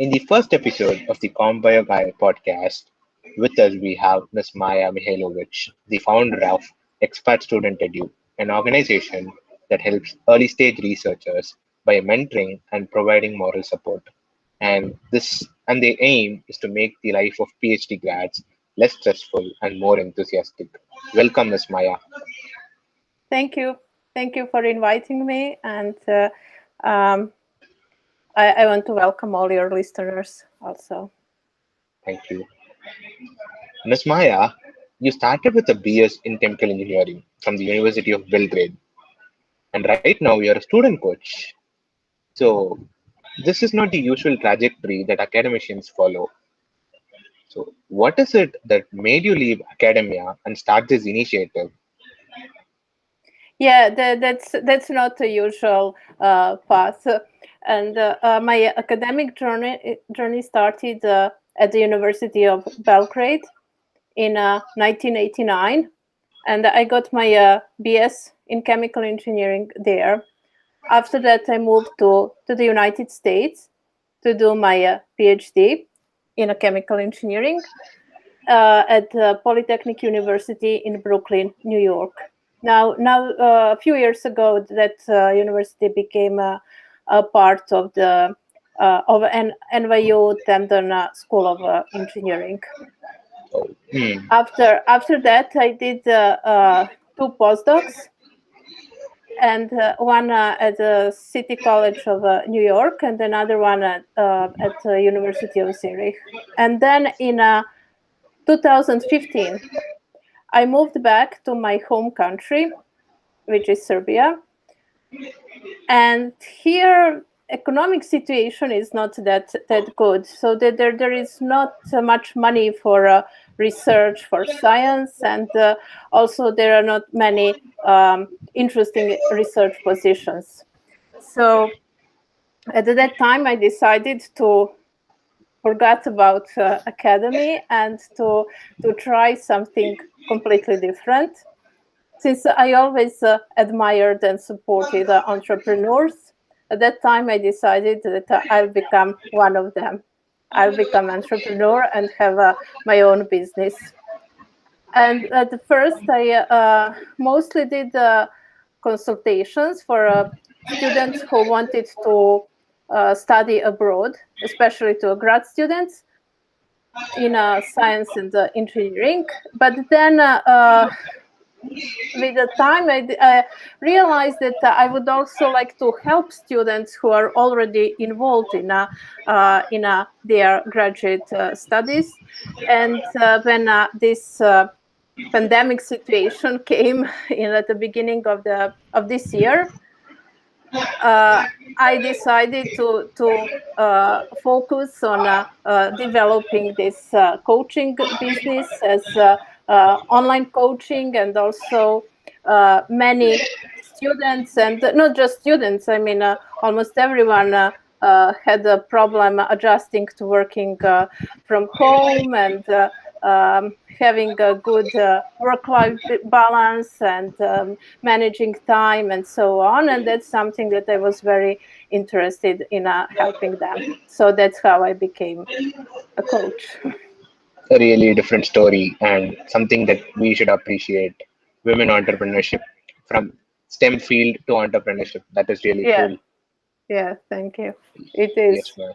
In the first episode of the Compare Guy podcast, with us we have Ms. Maja Mihajlovic, the founder of Expert Student Edu, an organization that helps early stage researchers by mentoring and providing moral support. And the aim is to make the life of PhD grads less stressful and more enthusiastic. Welcome, Ms. Maya. Thank you. Thank you for inviting me. And um, I want to welcome all your listeners also. Thank you. Ms. Maya, you started with a BS in chemical engineering from the University of Belgrade, and right now you're a student coach. So, this is not the usual trajectory that academicians follow. So, what is it that made you leave academia and start this initiative? Yeah, that's not the usual path. And my academic journey started at the University of Belgrade in 1989, and I got my BS in chemical engineering there. After that, I moved to the United States to do my PhD in chemical engineering at Polytechnic University in Brooklyn, New York. Now, a few years ago, that university became a part of the of an NYU Tandon School of Engineering. Oh, After that, I did two postdocs, and one at the City College of New York, and another one at the University of Zurich. And then in 2015, I moved back to my home country, which is Serbia. And here, economic situation is not that good. So that there is not much money for research, for science, and also there are not many interesting research positions. So at that time, I decided to forget about academy and to try something completely different. Since I always admired and supported entrepreneurs, at that time I decided that I'll become one of them. I'll become an entrepreneur and have my own business. And at first, I mostly did consultations for students who wanted to study abroad, especially to grad students in science and engineering. But then with the time, I realized that I would also like to help students who are already involved in their graduate studies. And when this pandemic situation came in at the beginning of this year, I decided to focus on developing this coaching business as online coaching, and also many students, and not just students. I mean, almost everyone had a problem adjusting to working from home, and having a good work-life balance, and managing time and so on. And that's something that I was very interested in helping them. So that's how I became a coach. a really different story and something that we should appreciate. Women entrepreneurship from STEM field to entrepreneurship. That is really Yeah, cool. yeah, thank you. It Yes, is. ma'am.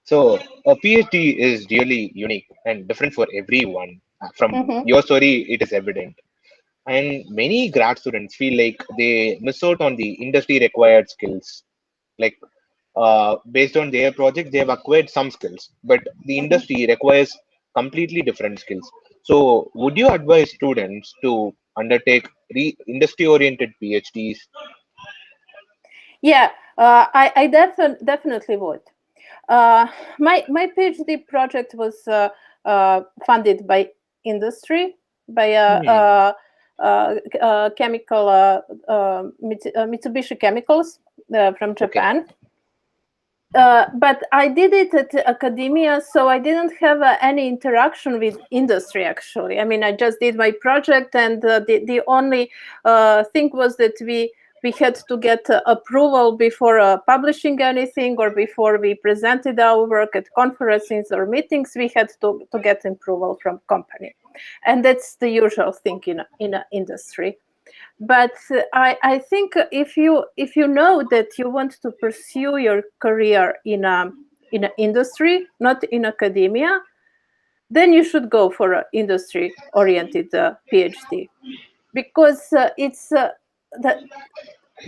So a PhD is really unique and different for everyone. From Mm-hmm. your story, it is evident. And many grad students feel like they miss out on the industry required skills. Like based on their project, they have acquired some skills, but the Mm-hmm. industry requires completely different skills. So, would you advise students to undertake industry oriented PhDs? Yeah, I definitely would. My PhD project was funded by industry, by Hmm. chemical Mitsubishi Chemicals from Okay. Japan. But I did it at academia, so I didn't have any interaction with industry. Actually, I mean, I just did my project, and the only thing was that we we had to get approval before publishing anything, or before we presented our work at conferences or meetings. We had to get approval from company, and that's the usual thing in an industry. But I think if you know that you want to pursue your career in an industry, not in academia, then you should go for an industry-oriented PhD, because it's the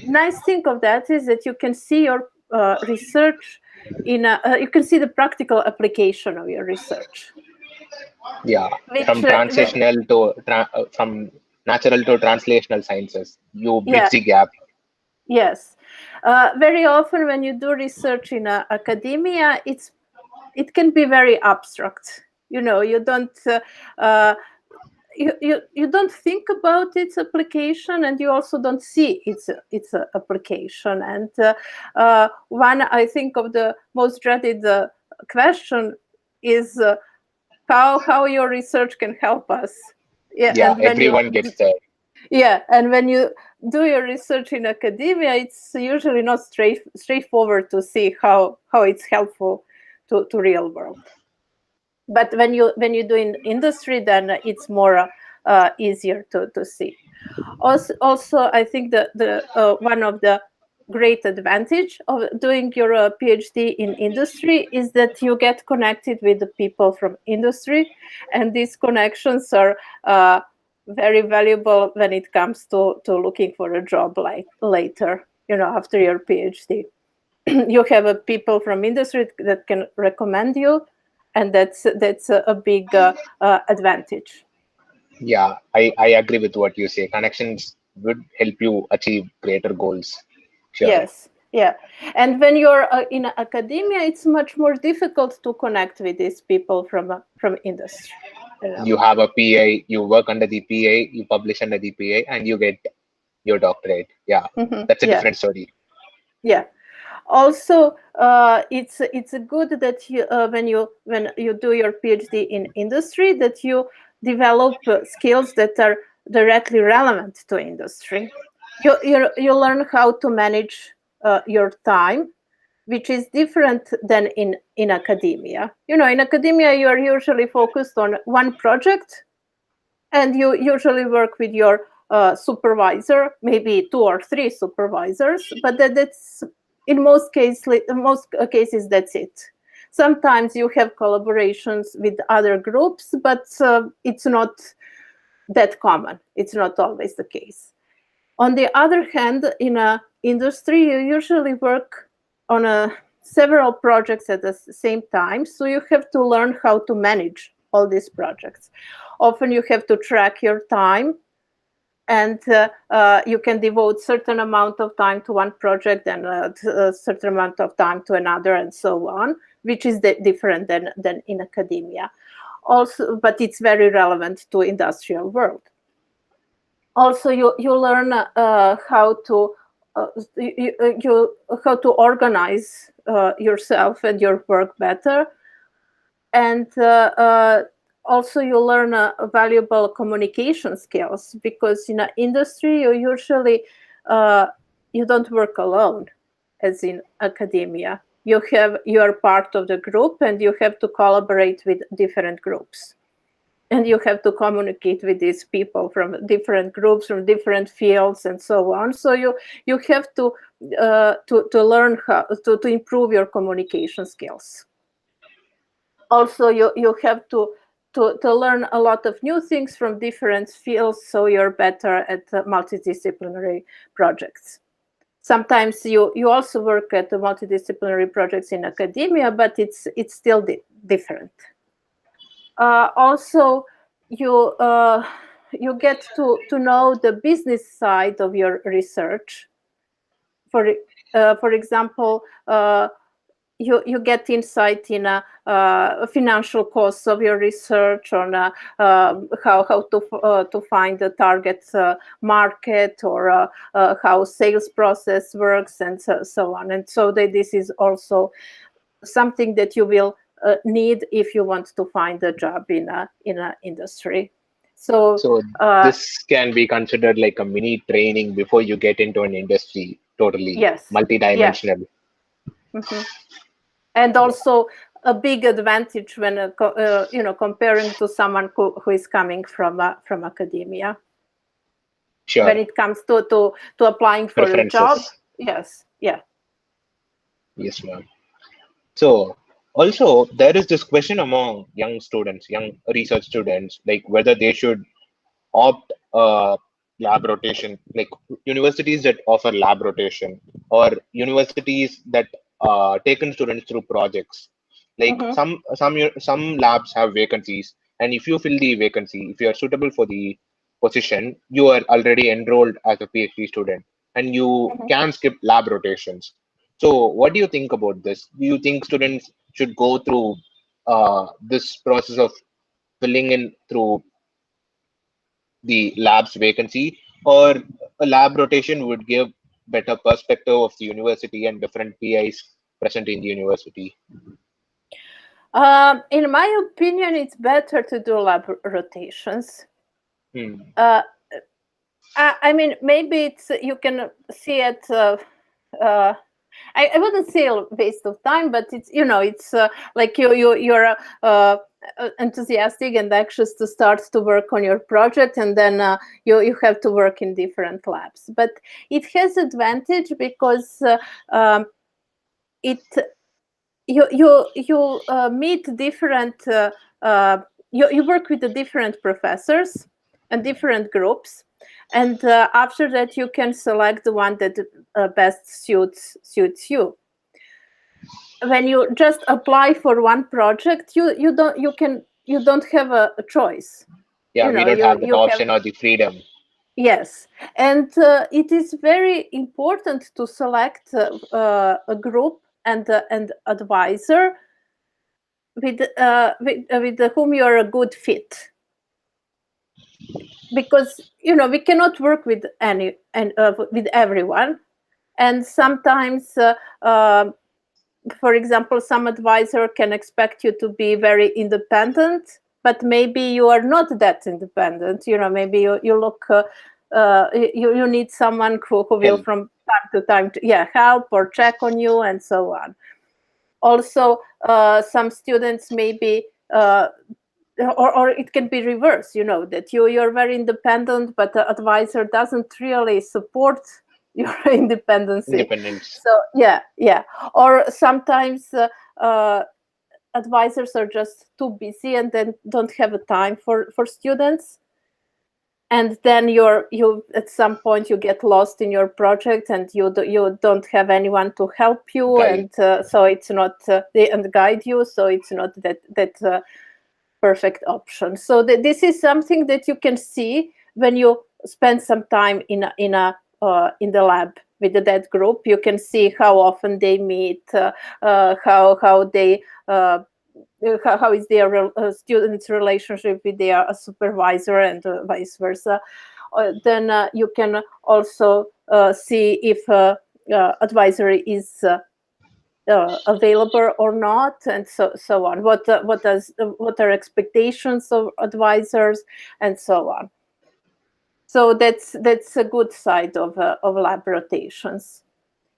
nice thing of that is that you can see your research you can see the practical application of your research. Yeah, Which from translational to from natural to translational sciences, you yeah, bridge the gap. yes. Very often when you do research in academia, it can be very abstract. You don't you don't think about its application, and you also don't see its application. And one, I think, of the most dreaded question is how your research can help us. Yeah, Yeah, everyone gets there. yeah, and when you do your research in academia, it's usually not straightforward to see how it's helpful to real world. But when you do in industry, then it's more easier to see. Also, I think the one of the great advantage of doing your PhD in industry is that you get connected with the people from industry, and these connections are very valuable when it comes to looking for a job like later, after your PhD. You have people from industry that can recommend you, and that's a big advantage. Yeah, I agree with what you say. Connections would help you achieve greater goals. Sure. Yes, yeah. And when you're in academia, it's much more difficult to connect with these people from industry. You have a PA, you work under the PA, you publish under the PA, and you get your doctorate. Yeah, that's a Yeah, different story. yeah. Also, it's good that when you do your PhD in industry, that you develop skills that are directly relevant to industry. You learn how to manage your time, which is different than in academia. In academia, you are usually focused on one project, and you usually work with your supervisor, maybe two or three supervisors, but that's in most cases that's it. Sometimes you have collaborations with other groups, but it's not that common. It's not always the case. On the other hand, in a industry, you usually work on several projects at the same time, so you have to learn how to manage all these projects. Often you have to track your time, and you can devote certain amount of time to one project and a certain amount of time to another, and so on, which is different than in academia. Also, but it's very relevant to industrial world. Also, you learn how to how to organize yourself and your work better, and also you learn valuable communication skills, because in an industry you usually you don't work alone as in academia. You are part of the group, and you have to collaborate with different groups, and you have to communicate with these people from different groups, from different fields, and so on. So you have to learn how to improve your communication skills. Also, you have to learn a lot of new things from different fields, so you're better at multidisciplinary projects. Sometimes you also work at the multidisciplinary projects in academia, but it's still different. Also, you get to know the business side of your research. For example, you get insight in financial costs of your research, on how to find the target market, or how sales process works, and so on. And so this is also something that you will need if you want to find a job in a industry. So So this can be considered like a mini training before you get into an industry, totally yes, yes. multidimensional. Hmm. And Yeah, also a big advantage when comparing to someone who is coming from academia sure. when it comes to applying for a job. Preferences. Yes, yeah. Yes, ma'am. So also there is this question among young students, young research students, like whether they should opt lab rotation, like universities that offer lab rotation or universities that taken students through projects. Like Hmm. some labs have vacancies, and if you fill the vacancy, if you are suitable for the position, you are already enrolled as a PhD student, and you Hmm. can skip lab rotations. So, what do you think about this? Do you think students should go through this process of filling in through the lab's vacancy, or a lab rotation would give better perspective of the university and different PIs present in the university? In my opinion, it's better to do lab rotations. Hmm. Uh, I mean, maybe it's you can see it. Uh, I wouldn't say a waste of time, but it's like you're enthusiastic and anxious to start to work on your project, and then you have to work in different labs. But it has advantage because it you meet different you work with the different professors and different groups, and after that you can select the one that best suits you. When you just apply for one project, you don't have a choice. Yeah, we don't You have that you have. option or the freedom. Yes, and it is very important to select a group and advisor with whom you are a good fit, because we cannot work with any and with everyone, and sometimes for example, some advisor can expect you to be very independent, but maybe you are not that independent. Maybe you look you need someone who will Help. from time to time help or check on you and so on. Also, some students maybe or it can be reversed, that you're very independent, but the advisor doesn't really support your independency. Independence. So yeah. Or sometimes advisors are just too busy and then don't have a time for students, and then you at some point you get lost in your project, and you don't have anyone to help you, Guide. and so it's not and guide you, so it's not that perfect option. So this is something that you can see when you spend some time in the lab with that group. You can see how often they meet, how they how is their students' relationship with their supervisor, and vice versa. Then you can also see if advisory is available or not, and so on. What are expectations of advisors, and so on. So that's a good side of lab rotations.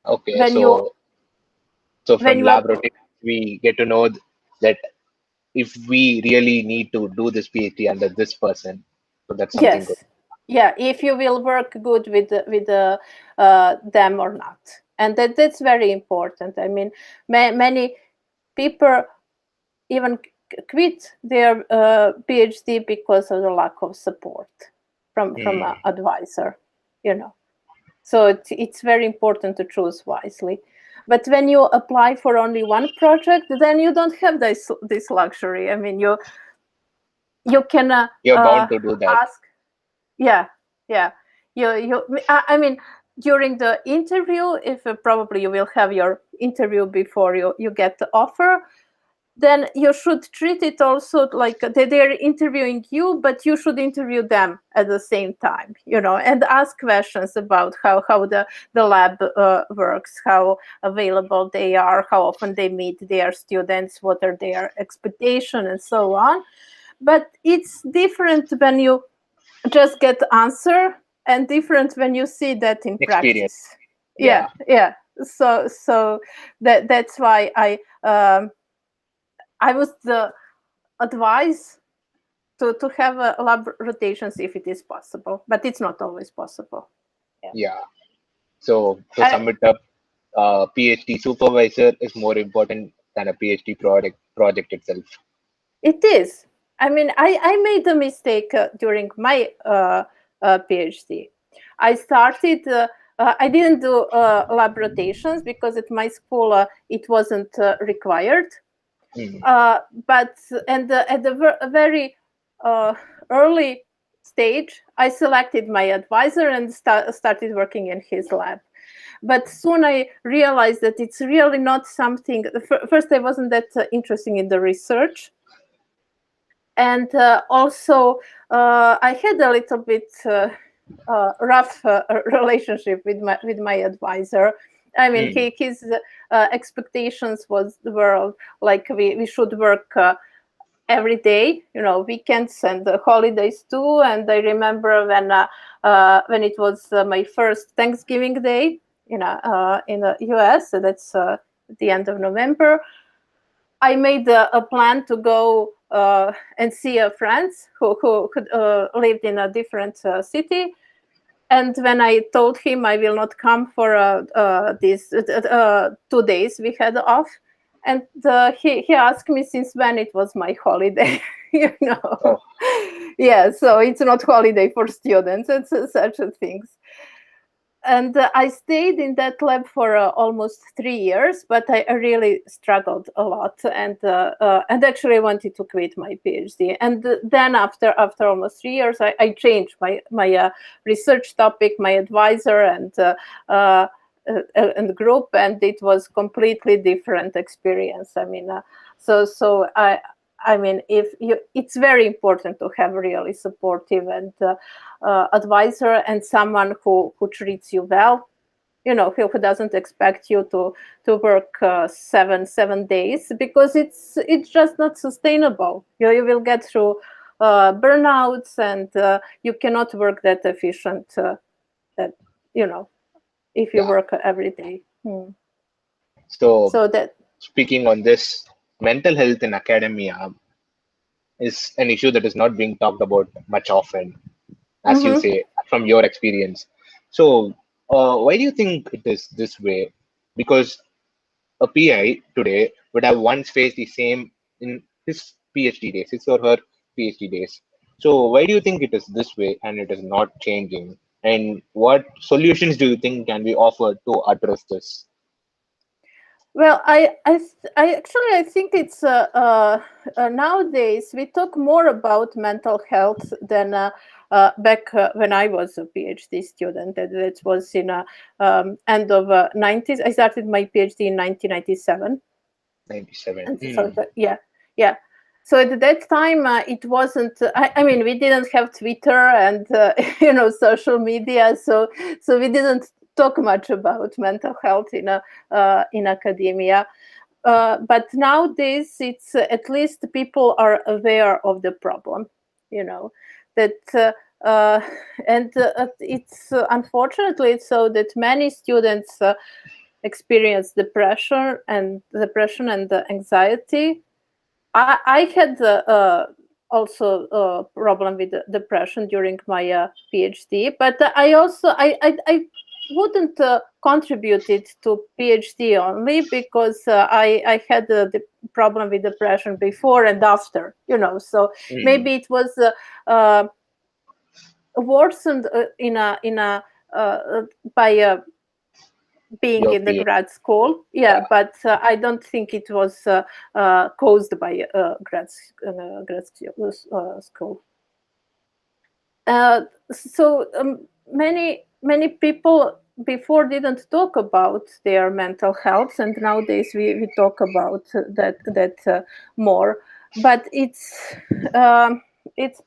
Okay, When you so when from you up lab rotation, we get to know that if we really need to do this PhD under this person, so that's something good. Yes, yeah, if you will work good with them or not, and that's very important. I mean, many people even quit their PhD because of the lack of support from Hmm. an advisor. So it's very important to choose wisely. But when you apply for only one project, then you don't have this luxury. I mean, you can You're bound to do that. ask. Yeah, yeah. I mean, during the interview, if probably you will have your interview before you get the offer, then you should treat it also like they're interviewing you, but you should interview them at the same time, and ask questions about how the lab works, how available they are, how often they meet their students, what are their expectations, and so on. But it's different when you just get answer, and different when you see that in Experience. practice. Yeah. Yeah. So that's why I was the advice to have lab rotations if it is possible, but it's not always possible. Yeah. Yeah. So to I, sum it up, PhD supervisor is more important than a PhD project itself. it is. I mean, I made a mistake during my PhD. I started. I didn't do lab rotations because at my school it wasn't required. Mm. But and at the very uh, early stage, I selected my advisor and started working in his lab. But soon I realized that it's really not something. First, I wasn't that interested in the research, and also I had a little bit rough relationship with my advisor. I mean, Mm. his expectations were like we should work every day, weekends and holidays too. And I remember when it was my first Thanksgiving Day in the US. So that's at the end of November. I made a plan to go and see a friends who lived in a different city. And when I told him I will not come for these 2 days we had off, and he asked me since when it was my holiday, you know. Oh, Yeah, so it's not holiday for students. It's such a things. And I stayed in that lab for almost 3 years, but I really struggled a lot, and actually wanted to quit my PhD. And then after almost 3 years, I changed my research topic, my advisor, uh, and group, and it was completely different experience. I mean, I mean, if you, it's very important to have really supportive and advisor and someone who treats you well, who doesn't expect you to work 7 days, because it's just not sustainable. You will get through burnouts, and you cannot work that efficient that you know if you yeah. work every day. So So that. speaking on this, mental health in academia is an issue that is not being talked about much often, as you Mhm. say, from your experience. So, why do you think it is this way? Because a PI today would have once faced the same in his PhD days, his or her PhD days. So, why do you think it is this way and it is not changing? And what solutions do you think can be offered to address this? Well, I actually I think it's nowadays we talk more about mental health than back when I was a PhD student. That was in end of 90s. I started my PhD in 1997, 97. and so yeah, yeah. So at that time, it wasn't. I mean, we didn't have Twitter and social media, so we didn't talk much about mental health in academia. But nowadays, it's at least people are aware of the problem. You know that. And it's unfortunately it's so that many students experience depression and anxiety. I had also a problem with depression during my PhD, but I wouldn't contribute it to PhD only, because I had the problem with depression before and after, so Mm. maybe it was worsened by being Your in the PhD. grad school. Yeah, but I don't think it was caused by grad school. So many people before didn't talk about their mental health, and nowadays we talk about that more. But it's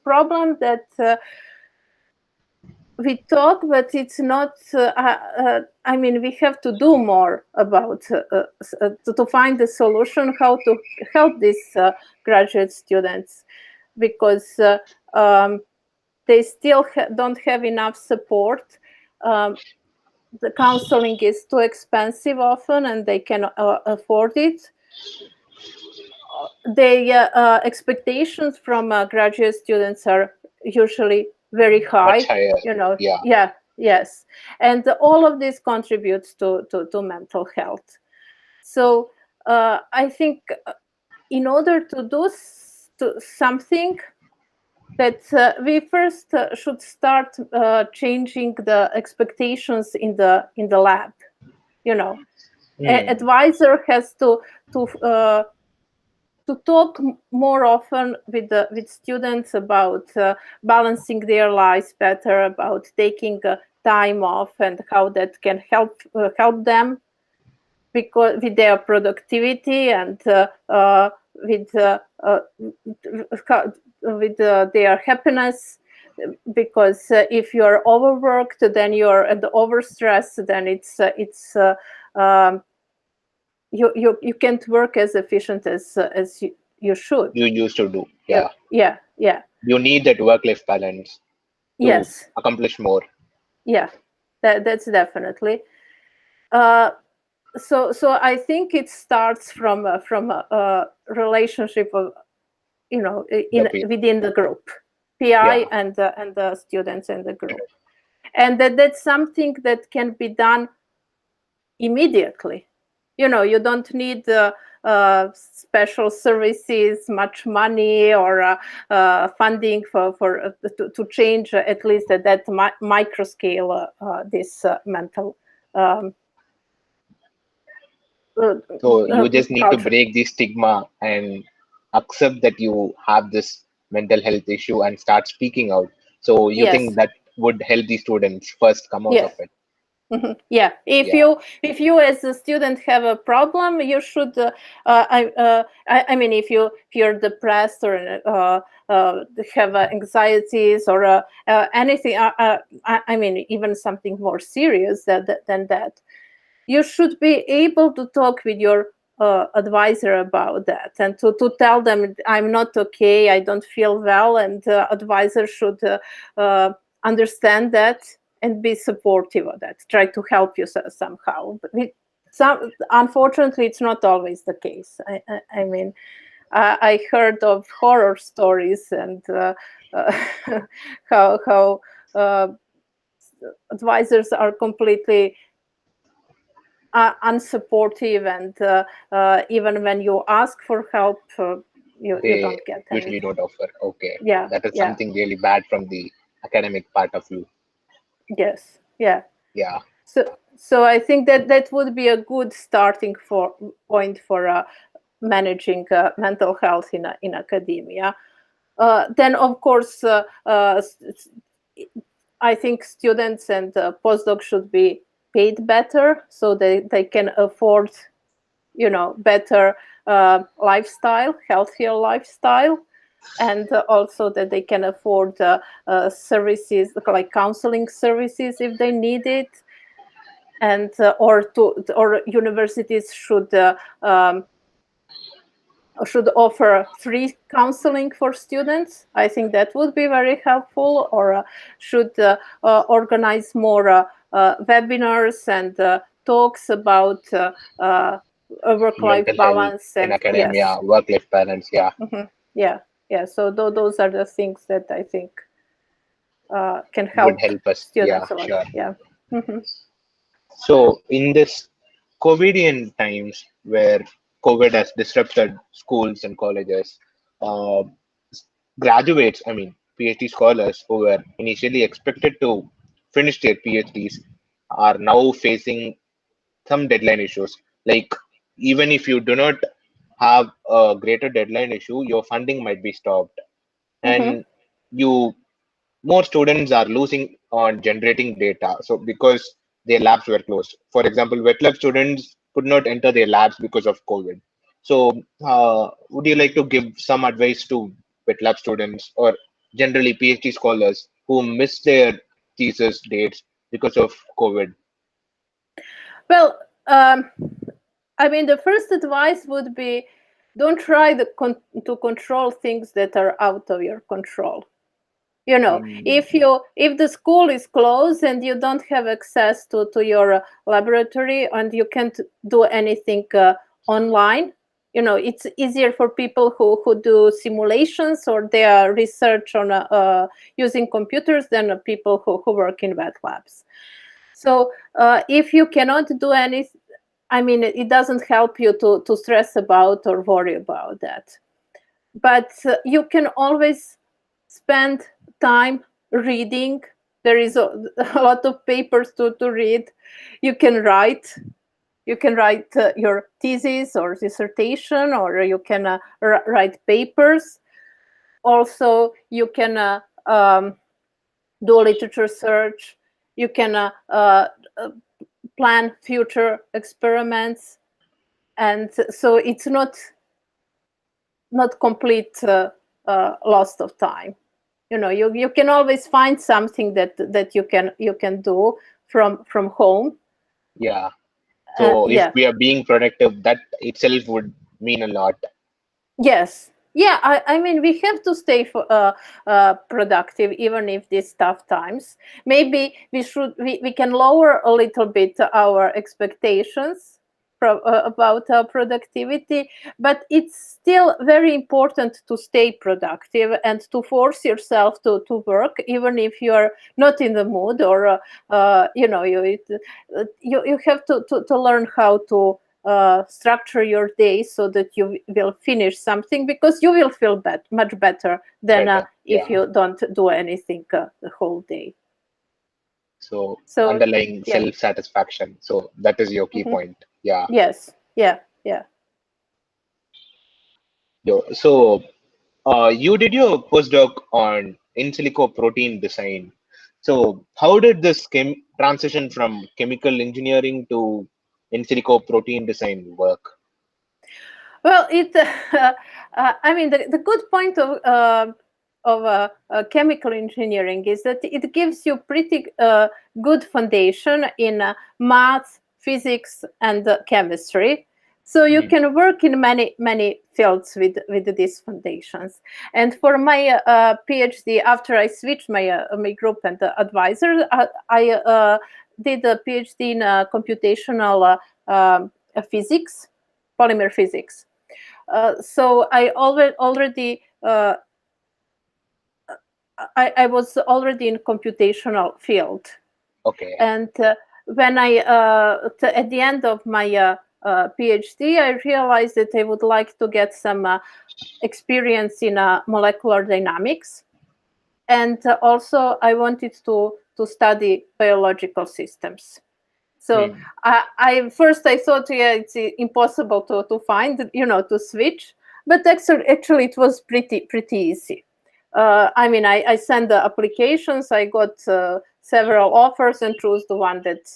problem that we talk, but it's not. I mean, we have to do more about to find a solution how to help these graduate students, because they still don't have enough support. The counseling is too expensive often, and they cannot afford it. The expectations from graduate students are usually very Much high. higher. Yeah. Yeah, yes, and all of this contributes to mental health. So I think in order to do something, that we first should start changing the expectations in the lab. You know, Hmm. advisor has to talk more often with students about balancing their lives better, about taking time off, and how that can help them, because with their productivity, and with with their happiness. Because if you're overworked, then you're at the overstress, then it's um, you can't work as efficient as you should. You used to do. Yeah, Yeah. yeah, You need that work-life balance to yes, accomplish more. yeah, that's definitely. uh, so I think it starts from a relationship of, The in within the group, yeah. PI and the students in the group, and that's something that can be done immediately. You don't need special services, much money, or funding to change, at least at that micro scale, this mental um, uh, So you just need to culture. break the stigma and accept that you have this mental health issue and start speaking out. So you think Yes, that would help the students first come out yeah. of it? Yeah, Yeah. if you as a student have a problem, you should. I mean, if you're depressed, or have anxieties, or anything. I mean, even something more serious than that, you should be able to talk with your advisor about that, and to tell them, I'm not okay, I don't feel well, and advisor should understand that and be supportive of that, try to help you somehow. But unfortunately, it's not always the case. I mean, I heard of horror stories, and how uh, advisors are completely unsupportive, and even when you ask for help, you They don't get usually anything. don't offer. Okay. Yeah, That is yeah, something really bad from the academic part of you. yes, yeah. Yeah. So I think that would be a good starting point for managing mental health in academia. Then, of course, I think students and postdocs should be paid better, so they can afford, better lifestyle, healthier lifestyle, and also that they can afford services like counseling services if they need it, and or universities should offer free counseling for students. I think that would be very helpful, or should organize more webinars and talks about work-life Mental health balance. in And yes, academia, work-life balance. Yeah. yeah, yeah. So those are the things that I think can Would help help us. Yeah, students a lot. sure. Yeah. Hmm. So in this COVIDian times where COVID has disrupted schools and colleges, uh, graduates, I mean, PhD scholars who were initially expected to finish their PhDs are now facing some deadline issues. Like, even if you do not have a greater deadline issue, your funding might be stopped, Hmm. and you more students are losing on generating data. So because their labs were closed. For example, wet lab students could not enter their labs because of COVID. So would you like to give some advice to wet lab students or generally PhD scholars who miss their thesis dates because of COVID? Well, I mean, the first advice would be, don't try to control things that are out of your control. If Hmm. the school is closed and you don't have access to your laboratory and you can't do anything online, it's easier for people who do simulations or their research on using computers than people who work in wet labs. So if you cannot do any, I mean, it doesn't help you to stress about or worry about that. But you can always spend time reading. There is a lot of papers to read. You can write. You can write your thesis or dissertation, or you can write papers. Also, you can do literature search. You can plan future experiments, and so it's not complete loss of time. You can always find something that you can do from home. Yeah. So if Yeah. we are being productive, that itself would mean a lot. Yes. Yeah. I mean, we have to stay productive even if these tough times. Maybe we can lower a little bit our expectations about productivity, but it's still very important to stay productive and to force yourself to work even if you're not in the mood, or you have to learn how to structure your day so that you will finish something, because you will feel much better than Better. if Yeah. you don't do anything the whole day. So So underlying yeah. self-satisfaction. So that is your key Mhm. point. Yeah. Yes. Yeah. Yeah. So you did your postdoc on in silico protein design. So how did this transition from chemical engineering to in silico protein design work? Well, I mean, the good point of chemical engineering is that it gives you pretty good foundation in math, physics, and chemistry. So you Hmm. can work in many fields with these foundations. And for my PhD, after I switched my group and advisor, I did a PhD in computational physics, polymer physics. So I was already in computational field, Okay. and when at the end of my PhD, I realized that I would like to get some experience in molecular dynamics, and also I wanted to study biological systems. So Hmm. I thought, yeah, it's impossible to find, to switch, but actually it was pretty easy. I mean, I sent the applications, I got several offers and chose the one that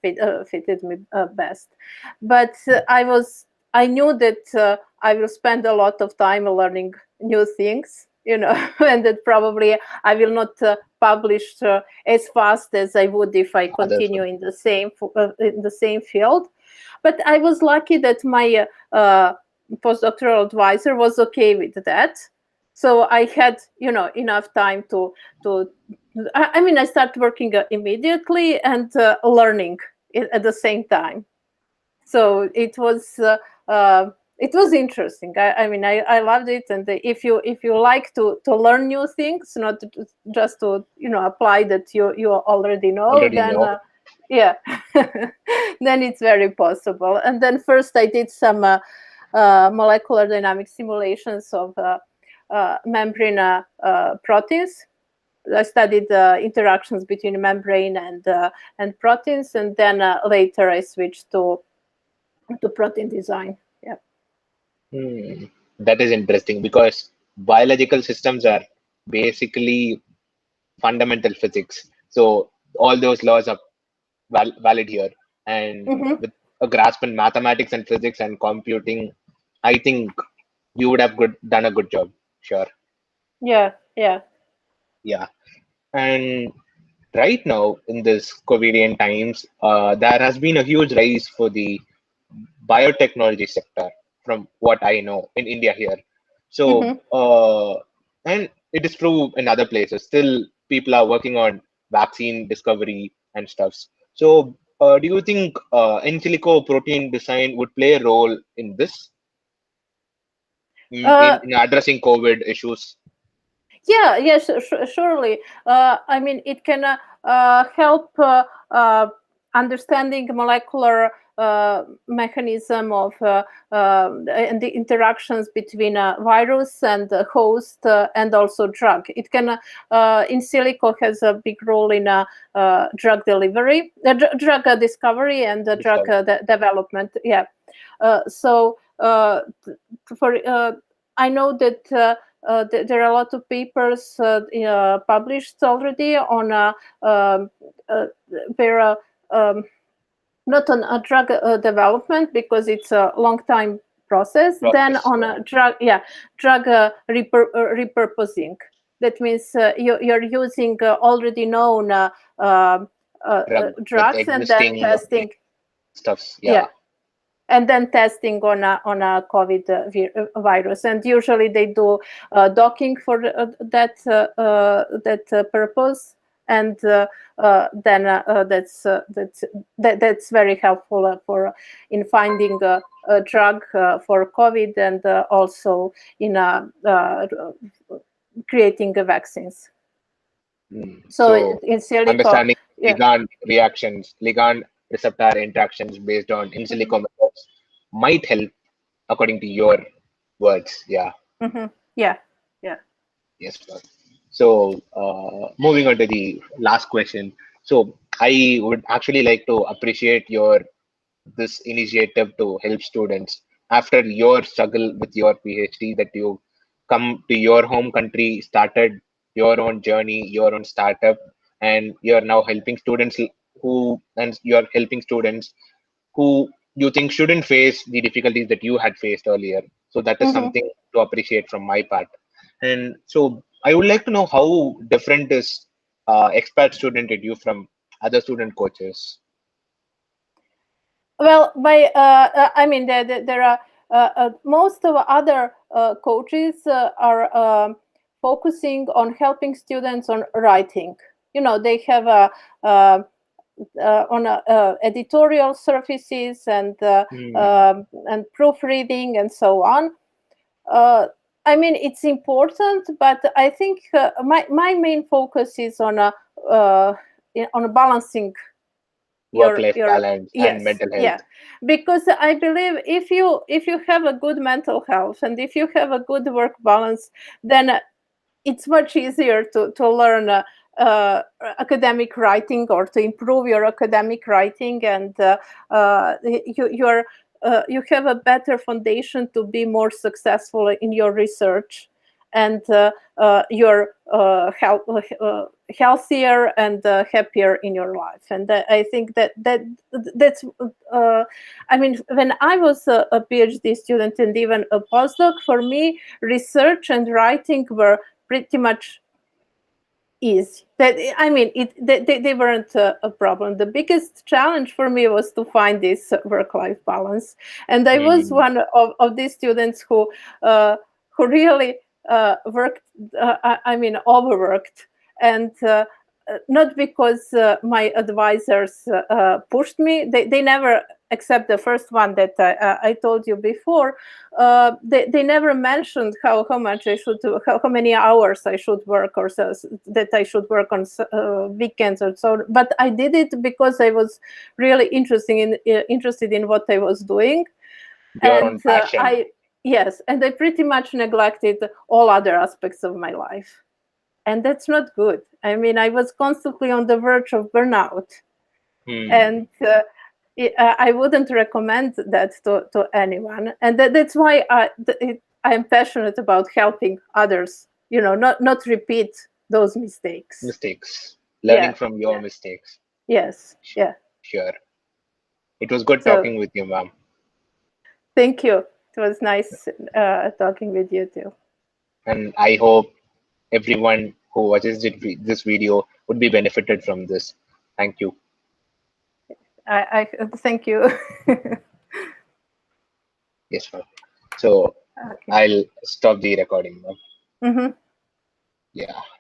fitted me best. But I knew that I will spend a lot of time learning new things, and that probably I will not publish as fast as I would if I Others continue would. in the same field. But I was lucky that my postdoctoral advisor was okay with that. So I had, enough time to. I mean, I started working immediately and learning at the same time. So it was interesting. I mean, I loved it. And if you like to learn new things, not just to apply that you already know, Already then know. yeah, then it's very possible. And then first I did some molecular dynamic simulations of membrane proteins. I studied the interactions between membrane and proteins, and then later I switched to protein design. Yeah. Hmm. That is interesting because biological systems are basically fundamental physics. So all those laws are valid here. And Hmm. with a grasp in mathematics and physics and computing, I think you would have done a good job. Sure. Yeah. Yeah. Yeah. And right now in this COVIDian times, there has been a huge rise for the biotechnology sector from what I know in India here. So, Hmm. and it is true in other places. Still, people are working on vaccine discovery and stuffs. So, do you think in silico protein design would play a role in this, Uh, in addressing COVID issues? Yeah, yes, surely. I mean, it can help understanding molecular mechanism of and the interactions between a virus and a host and also drug. It can in silico has a big role in drug delivery, drug discovery and drug Discovery. development. Yeah. So for I know that. There are a lot of papers published already on where not on a drug development because it's a long time process. Then Process, on yeah. a drug repurposing. That means you're using already known Drug with drugs and then existing testing. stuffs, yeah. Yeah, and then testing on a COVID virus. And usually they do docking for that purpose. And then that's very helpful for in finding a drug for COVID and also in creating vaccines. So So in silico, understanding yeah. ligand receptor interactions based on in Hmm. silico methods might help, according to your words. Yeah, Hmm. Yeah, yeah. yes, sir. So moving on to the last question. So I would actually like to appreciate your this initiative to help students after your struggle with your PhD, that you come to your home country, started your own journey, your own startup, and you're now helping students and you're helping students who you think shouldn't face the difficulties that you had faced earlier. So that is Hmm. something to appreciate from my part. And so I would like to know how different is expert student at you from other student coaches. Well, I mean, there are most of other coaches are focusing on helping students on writing. You know, they have uh, on editorial surfaces Hmm. and proofreading and so on. Uh, I mean, it's important, but I think my main focus is uh, on balancing Work-life your balance and yes, mental health. yeah, because I believe if you have a good mental health and if you have a good work balance, then it's much easier to learn academic writing or to improve your academic writing, and you have a better foundation to be more successful in your research, and you're healthier and happier in your life. And I think that's I mean, when I was a PhD student and even a postdoc, for me research and writing were pretty much easy. That I mean, they weren't a problem. The biggest challenge for me was to find this work-life balance, and I was Hmm. one of these students who really worked. I mean, overworked, and not because my advisors pushed me. They never, except the first one that I told you before, they never mentioned how much I should do, how many hours I should work, or so, that I should work on weekends or so. But I did it because I was really interested in what I was doing, Your and own passion. I yes, and I pretty much neglected all other aspects of my life, and that's not good. I mean, I was constantly on the verge of burnout, Hmm. and I wouldn't recommend that to anyone. And that's why I am passionate about helping others. You know, not repeat those mistakes. Mistakes. Yeah, Learning from your yeah, mistakes. yes, yeah. Sure. It was good So talking with you, ma'am. thank you. It was nice talking with you too. And I hope everyone who watches this video would be benefited from this. Thank you. I thank you. Yes, ma'am. So Okay. I'll stop the recording now. Hmm. Yeah.